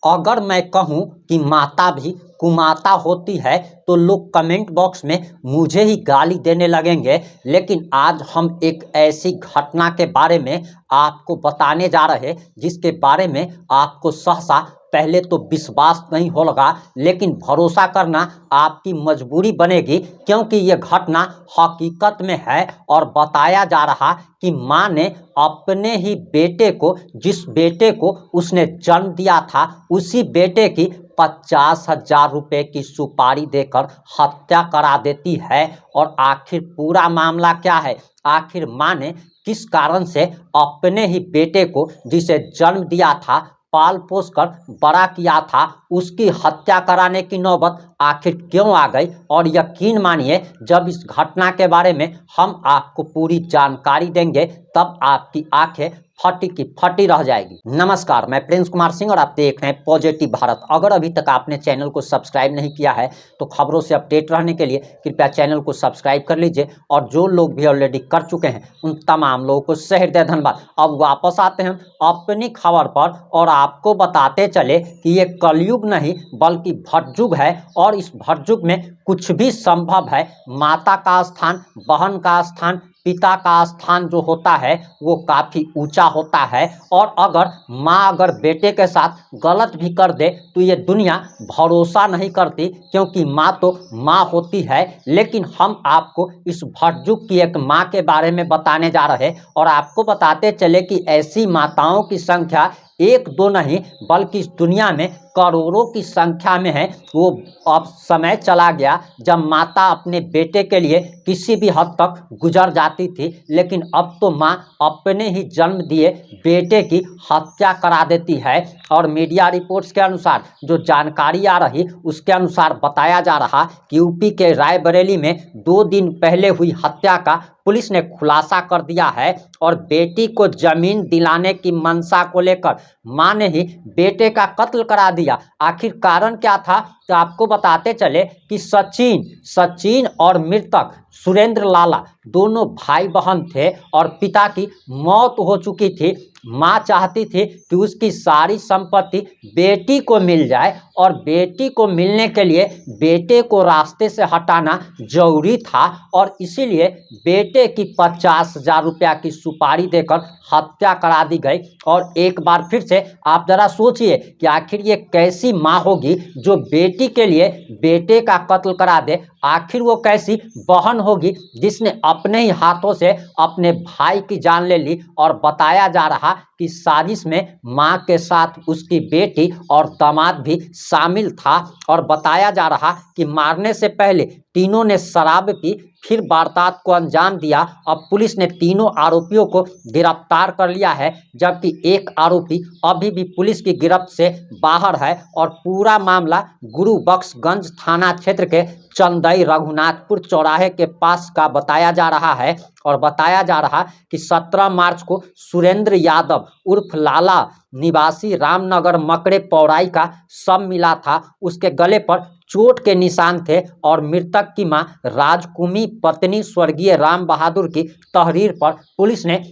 अगर मैं कहूँ कि माता भी कुमाता होती है तो लोग कमेंट बॉक्स में मुझे ही गाली देने लगेंगे। लेकिन आज हम एक ऐसी घटना के बारे में आपको बताने जा रहे जिसके बारे में आपको सहसा पहले तो विश्वास नहीं होगा, लेकिन भरोसा करना आपकी मजबूरी बनेगी, क्योंकि ये घटना हकीकत में है। और बताया जा रहा कि माँ ने अपने ही बेटे को, जिस बेटे को उसने जन्म दिया था, उसी बेटे की 50,000 रुपये की सुपारी देकर हत्या करा देती है। और आखिर पूरा मामला क्या है, आखिर माँ ने किस कारण से अपने ही बेटे को, जिसे जन्म दिया था, पाल पोस कर बड़ा किया था, उसकी हत्या कराने की नौबत आखिर क्यों आ गई। और यकीन मानिए, जब इस घटना के बारे में हम आपको पूरी जानकारी देंगे तब आपकी आंखें फटी की फटी रह जाएगी। नमस्कार, मैं प्रिंस कुमार सिंह और आप देख रहे हैं पॉजिटिव भारत। अगर अभी तक आपने चैनल को सब्सक्राइब नहीं किया है तो खबरों से अपडेट रहने के लिए कृपया चैनल को सब्सक्राइब कर लीजिए। और जो लोग भी ऑलरेडी कर चुके हैं उन तमाम लोगों को सहृदय धन्यवाद। अब वापस आते हैं अपनी खबर पर और आपको बताते चले कि ये कलयुग नहीं बल्कि भटयुग है। और इस भटयुग में कुछ भी संभव है। माता का स्थान, बहन का स्थान, पिता का स्थान जो होता है वो काफ़ी ऊंचा होता है। और अगर माँ अगर बेटे के साथ गलत भी कर दे तो ये दुनिया भरोसा नहीं करती, क्योंकि माँ तो माँ होती है। लेकिन हम आपको इस भटयुग की एक माँ के बारे में बताने जा रहे और आपको बताते चले कि ऐसी माताओं की संख्या एक दो नहीं बल्कि इस दुनिया में करोड़ों की संख्या में है। वो अब समय चला गया जब माता अपने बेटे के लिए किसी भी हद तक गुजर जाती थी, लेकिन अब तो माँ अपने ही जन्म दिए बेटे की हत्या करा देती है। और मीडिया रिपोर्ट्स के अनुसार जो जानकारी आ रही उसके अनुसार बताया जा रहा कि यूपी के रायबरेली में 2 दिन पहले हुई हत्या का पुलिस ने खुलासा कर दिया है। और बेटी को जमीन दिलाने की मंशा को लेकर मां ने ही बेटे का कत्ल करा दिया। आखिर कारण क्या था, तो आपको बताते चले कि सचिन और मृतक सुरेंद्र लाला दोनों भाई बहन थे और पिता की मौत हो चुकी थी। माँ चाहती थी कि उसकी सारी संपत्ति बेटी को मिल जाए और बेटी को मिलने के लिए बेटे को रास्ते से हटाना जरूरी था। और इसीलिए बेटे की 50,000 रुपया की सुपारी देकर हत्या करा दी गई। और एक बार फिर से आप जरा सोचिए कि आखिर ये कैसी माँ होगी जो बेटी के लिए बेटे का कत्ल करा दे। आखिर वो कैसी बहन होगी जिसने अपने ही हाथों से अपने भाई की जान ले ली। और बताया जा रहा कि साजिश में मां के साथ उसकी बेटी और दामाद भी शामिल था। और बताया जा रहा कि मारने से पहले तीनों ने शराब पी, फिर वारदात को अंजाम दिया। अब पुलिस ने तीनों आरोपियों को गिरफ्तार कर लिया है, जबकि एक आरोपी अभी भी पुलिस की गिरफ्त से बाहर है। और पूरा मामला गुरुबख्शगंज थाना क्षेत्र के चंदई रघुनाथपुर चौराहे के पास का बताया जा रहा है। और बताया जा रहा कि 17 मार्च को सुरेंद्र यादव उर्फ लाला निवासी रामनगर मकड़े पौराई का शव मिला था। उसके गले पर चोट के निशान थे और मृतक की मां राजकुमी पत्नी स्वर्गीय राम बहादुर की तहरीर पर पुलिस ने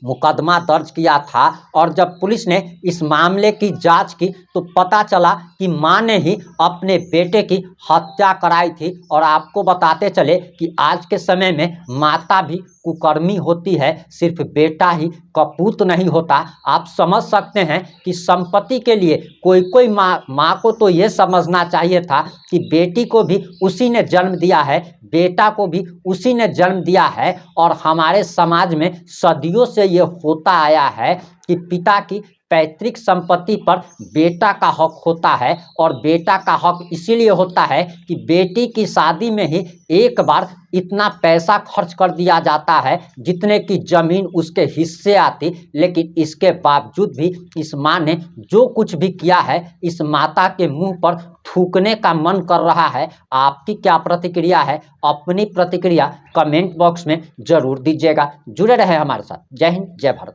मुकदमा दर्ज किया था। और जब पुलिस ने इस मामले की जांच की तो पता चला कि मां ने ही अपने बेटे की हत्या कराई थी। और आपको बताते चले कि आज के समय में माता भी कुकर्मी होती है, सिर्फ बेटा ही कपूत नहीं होता। आप समझ सकते हैं कि संपत्ति के लिए कोई माँ को तो ये समझना चाहिए था कि बेटी को भी उसी ने जन्म दिया है, बेटा को भी उसी ने जन्म दिया है। और हमारे समाज में सदियों से ये होता आया है कि पिता की पैतृक संपत्ति पर बेटा का हक होता है। और बेटा का हक इसीलिए होता है कि बेटी की शादी में ही एक बार इतना पैसा खर्च कर दिया जाता है जितने की जमीन उसके हिस्से आती। लेकिन इसके बावजूद भी इस माँ ने जो कुछ भी किया है, इस माता के मुंह पर थूकने का मन कर रहा है। आपकी क्या प्रतिक्रिया है? अपनी प्रतिक्रिया कमेंट बॉक्स में जरूर दीजिएगा। जुड़े रहे हमारे साथ। जय हिंद, जय भारत।